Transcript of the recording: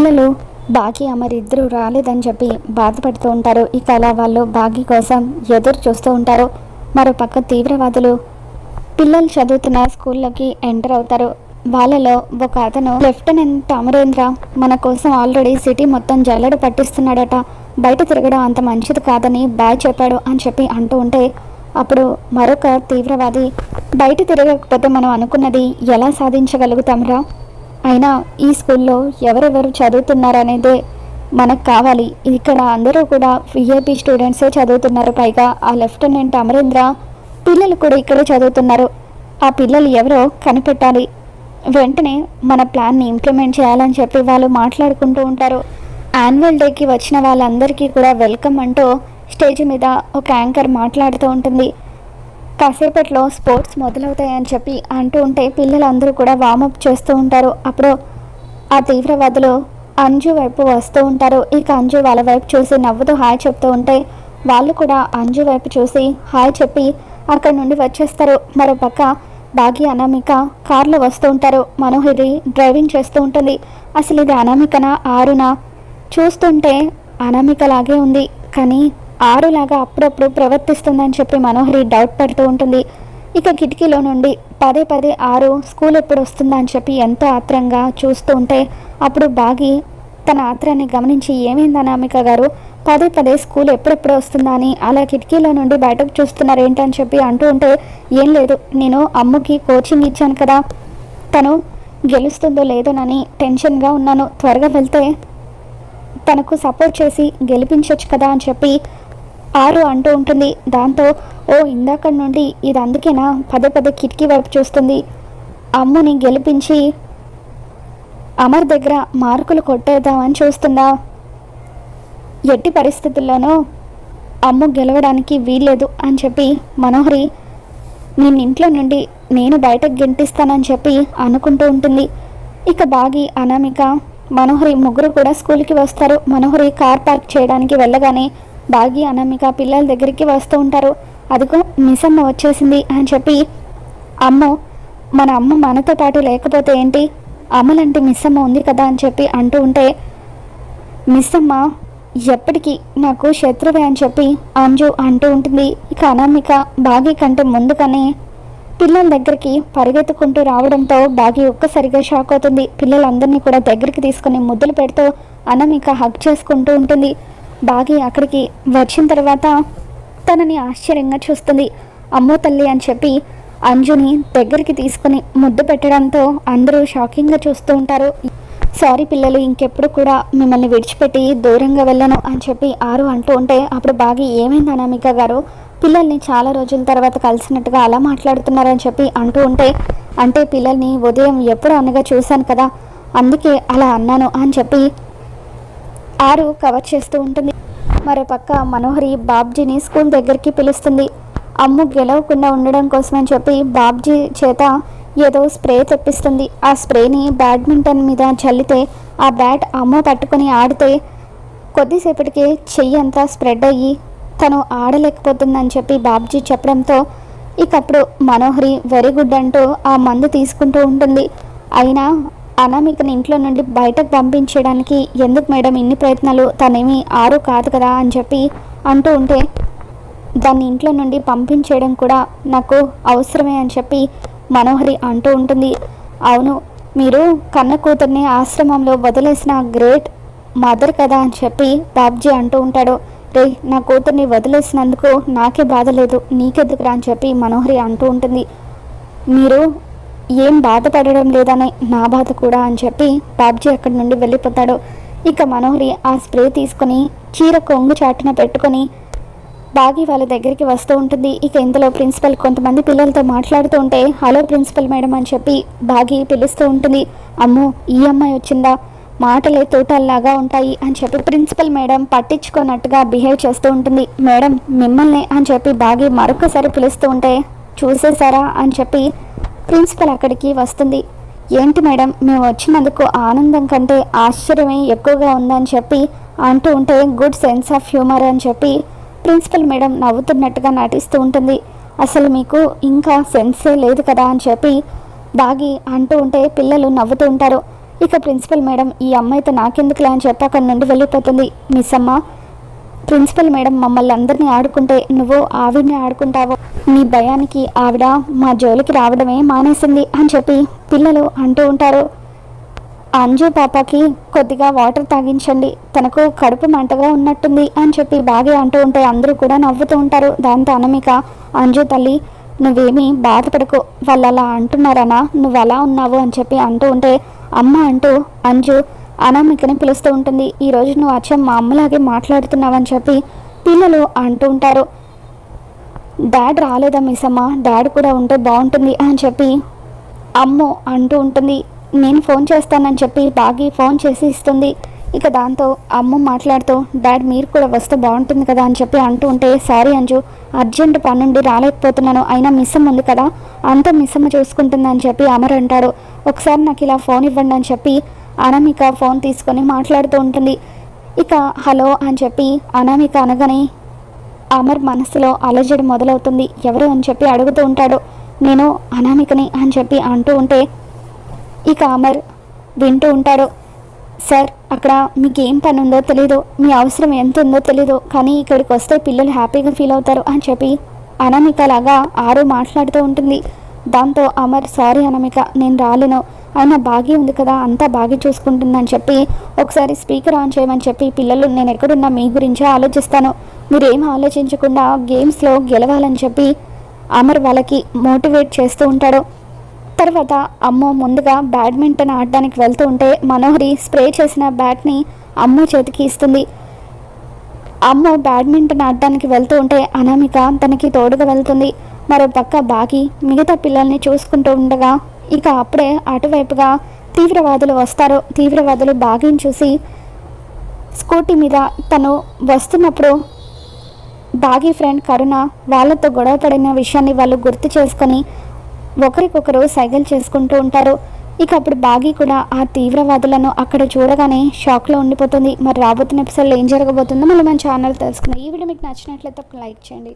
పిల్లలు బాగి అమరిద్దరూ రాలేదని చెప్పి బాధపడుతూ ఉంటారు. ఇక అలా వాళ్ళు బాగి కోసం ఎదురు చూస్తూ ఉంటారు. మరోపక్క తీవ్రవాదులు పిల్లలు చదువుతున్న స్కూల్లోకి ఎంటర్ అవుతారు. వాళ్ళలో ఒక అతను, లెఫ్టినెంట్ అమరేంద్ర మన కోసం ఆల్రెడీ సిటీ మొత్తం జల్లెడ పట్టిస్తున్నాడట, బయట తిరగడం అంత మంచిది కాదని బాయ్ చెప్పాడు అని చెప్పి అంటూ ఉంటే, అప్పుడు మరొక తీవ్రవాది, బయట తిరగకపోతే మనం అనుకున్నది ఎలా సాధించగలుగుతాంరా? అయినా ఈ స్కూల్లో ఎవరెవరు చదువుతున్నారనేదే మనకు కావాలి. ఇక్కడ అందరూ కూడా విఐపి స్టూడెంట్సే చదువుతున్నారు. పైగా ఆ లెఫ్టినెంట్ అమరేంద్ర పిల్లలు కూడా ఇక్కడే చదువుతున్నారు. ఆ పిల్లలు ఎవరో కనిపెట్టాలి, వెంటనే మన ప్లాన్ని ఇంప్లిమెంట్ చేయాలని చెప్పి వాళ్ళు మాట్లాడుకుంటూ ఉంటారు. యాన్యువల్ డేకి వచ్చిన వాళ్ళందరికీ కూడా వెల్కమ్ అంటూ స్టేజ్ మీద ఒక యాంకర్ మాట్లాడుతూ ఉంటుంది. కాసేపట్లో స్పోర్ట్స్ మొదలవుతాయని చెప్పి అంటూ ఉంటే పిల్లలందరూ కూడా వార్మప్ చేస్తూ ఉంటారు. అప్పుడు ఆ తీవ్రవాదులు అంజు వైపు వస్తూ ఉంటారు. ఇక అంజు వాళ్ళ వైపు చూసి నవ్వుతూ హాయ్ చెప్తూ ఉంటే వాళ్ళు కూడా అంజు వైపు చూసి హాయ్ చెప్పి అక్కడి నుండి వచ్చేస్తారు. మరోపక్క బాగి అనామిక కార్లో వస్తూ ఉంటారు. మనోహరి డ్రైవింగ్ చేస్తూ ఉంటుంది. అసలు ఇది అనామికనా ఆరునా? చూస్తుంటే అనామిక లాగే ఉంది, కానీ ఆరులాగా అప్పుడప్పుడు ప్రవర్తిస్తుందని చెప్పి మనోహరి డౌట్ పడుతూ ఉంటుంది. ఇక కిటికీలో నుండి పదే పదే ఆరు స్కూల్ ఎప్పుడు వస్తుందా అని చెప్పి ఎంతో ఆత్రంగా చూస్తూ ఉంటే, అప్పుడు బాగి తన ఆత్రాన్ని గమనించి ఏమైంది అనామిక గారు, పదే పదే స్కూల్ ఎప్పుడెప్పుడు వస్తుందా అని అలా కిటికీలో నుండి బయటకు చూస్తున్నారు ఏంటని చెప్పి అంటూ ఉంటే, ఏం లేదు, నేను అమ్ముకి కోచింగ్ ఇచ్చాను కదా, తను గెలుస్తుందో లేదోనని టెన్షన్గా ఉన్నాను, త్వరగా వెళ్తే తనకు సపోర్ట్ చేసి గెలిపించవచ్చు కదా అని చెప్పి ఆరు అంటూ ఉంటుంది. దాంతో ఓ ఇందాక నుండి ఇది అందుకేనా పదే పదే కిటికీ వైపు చూస్తుంది, అమ్ముని గెలిపించి అమర్ దగ్గర మార్కులు కొట్టేద్దామని చూస్తుందా? ఎట్టి పరిస్థితుల్లోనూ అమ్ము గెలవడానికి వీల్లేదు అని చెప్పి మనోహరి నిన్న ఇంట్లో నుండి నేను బయటకు గెంటిస్తానని చెప్పి అనుకుంటూ ఉంటుంది. ఇక బాగి అనామిక మనోహరి ముగ్గురు కూడా స్కూల్కి వస్తారు. మనోహరి కార్ పార్క్ చేయడానికి వెళ్ళగానే బాగి అనామిక పిల్లల దగ్గరికి వస్తూ ఉంటారు. అదిగో మిస్సమ్మ వచ్చేసింది అని చెప్పి, అమ్మ మన అమ్మ మనతో పాటు లేకపోతే ఏంటి, అమ్మలంటే మిస్సమ్మ ఉంది కదా అని చెప్పి అంటూ ఉంటే, మిస్సమ్మ ఎప్పటికీ నాకు శత్రువే అని చెప్పి అంజు అంటూ ఉంటుంది. ఇక అనామిక బాగి కంటే ముందుగానే పిల్లల దగ్గరికి పరిగెత్తుకుంటూ రావడంతో బాగి ఒక్కసారిగా షాక్ అవుతుంది. పిల్లలందరినీ కూడా దగ్గరికి తీసుకుని ముద్దులు పెడుతూ అనామిక హగ్ చేసుకుంటూ ఉంటుంది. బాగి అక్కడికి వచ్చిన తర్వాత తనని ఆశ్చర్యంగా చూస్తుంది. అమ్మో తల్లి అని చెప్పి అంజుని దగ్గరికి తీసుకుని ముద్దు పెట్టడంతో అందరూ షాకింగ్గా చూస్తూ ఉంటారు. సారీ పిల్లలు, ఇంకెప్పుడు కూడా మిమ్మల్ని విడిచిపెట్టి దూరంగా వెళ్ళను అని చెప్పి ఆరు అంటూ ఉంటే, అప్పుడు బాగి ఏమైంది అనామిక గారు, పిల్లల్ని చాలా రోజుల తర్వాత కలిసినట్టుగా అలా మాట్లాడుతున్నారని చెప్పి అంటూ ఉంటే, అంటే పిల్లల్ని ఉదయం ఎప్పుడు అనగా చూశాను కదా, అందుకే అలా అన్నాను అని చెప్పి ఆరు కవర్ చేస్తూ ఉంటుంది. మరోపక్క మనోహరి బాబ్జీని స్కూల్ దగ్గరికి పిలుస్తుంది. అమ్ము గెలవకుండా ఉండడం కోసమని చెప్పి బాబ్జీ చేత ఏదో స్ప్రే తెప్పిస్తుంది. ఆ స్ప్రేని బ్యాడ్మింటన్ మీద చల్లితే ఆ బ్యాట్ అమ్మ పట్టుకొని ఆడితే కొద్దిసేపటికి చెయ్యి అంతా స్ప్రెడ్ అయ్యి తను ఆడలేకపోతుందని చెప్పి బాబ్జీ చెప్పడంతో ఇకప్పుడు మనోహరి వెరీ గుడ్ అంటూ ఆ మందు తీసుకుంటూ ఉంటుంది. అయినా అనామికని ఇంట్లో నుండి బయటకు పంపించడానికి ఎందుకు మేడం ఇన్ని ప్రయత్నాలు, తనేమి ఆరు కాదు కదా అని చెప్పి అంటూ ఉంటే, దాన్ని ఇంట్లో నుండి పంపించేయడం కూడా నాకు అవసరమే అని చెప్పి మనోహరి అంటూ ఉంటుంది. అవును, మీరు కన్న కూతుర్ని ఆశ్రమంలో వదిలేసిన గ్రేట్ మదర్ కదా అని చెప్పి బాబ్జీ అంటూ ఉంటాడు. రే, నా కూతుర్ని వదిలేసినందుకు నాకే బాధ లేదు, నీకెందుకురా అని చెప్పి మనోహరి అంటూ ఉంటుంది. మీరు ఏం బాధపడడం లేదని నా బాధ కూడా అని చెప్పి బాబ్జీ అక్కడి నుండి వెళ్ళిపోతాడు. ఇక మనోహరి ఆ స్ప్రే తీసుకొని చీర కొంగు చాటున పెట్టుకొని బాగి వాళ్ళ దగ్గరికి వస్తూ ఉంటుంది. ఇక ఇంతలో ప్రిన్సిపల్ కొంతమంది పిల్లలతో మాట్లాడుతూ ఉంటే, హలో ప్రిన్సిపల్ మేడం అని చెప్పి బాగి పిలుస్తూ ఉంటుంది. అమ్మో, ఈ అమ్మాయి వచ్చిందా, మాటలే తోటల్లాగా ఉంటాయి అని చెప్పి ప్రిన్సిపల్ మేడం పట్టించుకున్నట్టుగా బిహేవ్ చేస్తూ ఉంటుంది. మేడం మిమ్మల్ని అని చెప్పి బాగి మరొకసారి పిలుస్తూ ఉంటే, చూసేశారా అని చెప్పి ప్రిన్సిపల్ అక్కడికి వస్తుంది. ఏంటి మేడం, మేము వచ్చినందుకు ఆనందం కంటే ఆశ్చర్యమే ఎక్కువగా ఉందని చెప్పి అంటూ ఉంటే, గుడ్ సెన్స్ ఆఫ్ హ్యూమర్ అని చెప్పి ప్రిన్సిపల్ మేడం నవ్వుతున్నట్టుగా నటిస్తూ ఉంటుంది. అసలు మీకు ఇంకా సెన్సే లేదు కదా అని చెప్పి బాగి అంటూ ఉంటే పిల్లలు నవ్వుతూ ఉంటారు. ఇక ప్రిన్సిపల్ మేడం ఈ అమ్మాయితో నాకెందుకులే అని చెప్పి అక్కడి నుండి వెళ్ళిపోతుంది. మిస్ అమ్మ, ప్రిన్సిపల్ మేడం మమ్మల్ని అందరినీ ఆడుకుంటే నువ్వు ఆవిడని ఆడుకుంటావు, నీ భయానికి ఆవిడ మా జోలికి రావడమే మానేసింది అని చెప్పి పిల్లలు అంటూ ఉంటారు. అంజు పాపకి కొద్దిగా వాటర్ తాగించండి, తనకు కడుపు మంటగా ఉన్నట్టుంది అని చెప్పి బాగా అంటూ ఉంటే అందరూ కూడా నవ్వుతూ ఉంటారు. దాంతో అనామిక, అంజు తల్లి నువ్వేమీ బాధపడకు, వాళ్ళు అలా అంటున్నారనా, నువ్వు అలా ఉన్నావు అని చెప్పి అంటూ ఉంటే అమ్మ అంటూ అంజు అనామికని పిలుస్తూ ఉంటుంది. ఈరోజు నువ్వు అచ్చం మా అమ్మలాగే మాట్లాడుతున్నావని చెప్పి పిల్లలు అంటూ ఉంటారు. డాడ్ రాలేదా మిస్ అమ్మ, డాడ్ కూడా ఉంటే బాగుంటుంది అని చెప్పి అమ్ము అంటూ ఉంటుంది. నేను ఫోన్ చేస్తానని చెప్పి బాగా ఫోన్ చేసి ఇస్తుంది. ఇక దాంతో అమ్మ మాట్లాడుతూ డాడ్ మీరు కూడా వస్తే బాగుంటుంది కదా అని చెప్పి అంటూ ఉంటే సారీ అంజు, అర్జెంట్ పని నుండి రాలేకపోతున్నాను, అయినా మిస్సమ్మ ఉంది కదా అంతా మిస్సమ్మ చూసుకుంటుంది అని చెప్పి అమర్ అంటాడు. ఒకసారి నాకు ఇలా ఫోన్ ఇవ్వండి అని చెప్పి అనామిక ఫోన్ తీసుకొని మాట్లాడుతూ ఉంటుంది. ఇక హలో అని చెప్పి అనామిక అనగానే అమర్ మనసులో అలజడి మొదలవుతుంది. ఎవరు అని చెప్పి అడుగుతూ ఉంటాడు. నేను అనామికని అని చెప్పి అంటూ ఉంటే ఇక అమర్ వింటూ ఉంటాడు. సార్ అక్కడ మీకు ఏం పని ఉందో తెలీదు, మీ అవసరం ఎంత ఉందో తెలీదు, కానీ ఇక్కడికి వస్తే పిల్లలు హ్యాపీగా ఫీల్ అవుతారు అని చెప్పి అనామిక లాగా ఆరు మాట్లాడుతూ ఉంటుంది. దాంతో అమర్ సారీ అనామిక నేను రాలేను, అయినా బాగా ఉంది కదా అంతా బాగా చూసుకుంటుందని చెప్పి ఒకసారి స్పీకర్ ఆన్ చేయమని చెప్పి పిల్లలు నేను ఎక్కడున్నా మీ గురించే ఆలోచిస్తాను, మీరేం ఆలోచించకుండా గేమ్స్లో గెలవాలని చెప్పి అమర్ వాళ్ళకి మోటివేట్ చేస్తూ ఉంటాడు. తర్వాత అమ్మ ముందుగా బ్యాడ్మింటన్ ఆడడానికి వెళ్తూ ఉంటే మనోహరి స్ప్రే చేసిన బ్యాట్ని అమ్మ చేతికి ఇస్తుంది. అమ్మ బ్యాడ్మింటన్ ఆడడానికి వెళ్తూ ఉంటే అనామిక తనకి తోడుగా వెళ్తుంది. మరో పక్క బాగి మిగతా పిల్లల్ని చూసుకుంటూ ఉండగా ఇక అప్పుడే అటువైపుగా తీవ్రవాదులు వస్తారు. తీవ్రవాదులు బాగిని చూసి స్కూటీ మీద తను వస్తున్నప్పుడు బాగి ఫ్రెండ్ కరుణ వాళ్ళతో గొడవ పడిన విషయాన్ని వాళ్ళు గుర్తు చేసుకొని ఒకరికొకరు సైగలు చేసుకుంటూ ఉంటారు. ఇక అప్పుడు బాగి కూడా ఆ తీవ్రవాదులను అక్కడ చూడగానే షాక్లో ఉండిపోతుంది. మరి రాబోతున్న ఎపిసోడ్లో ఏం జరగబోతుందో మళ్ళీ మన ఛానల్ తెలుసుకుందాం. ఈ వీడియో మీకు నచ్చినట్లయితే ఒక లైక్ చేయండి.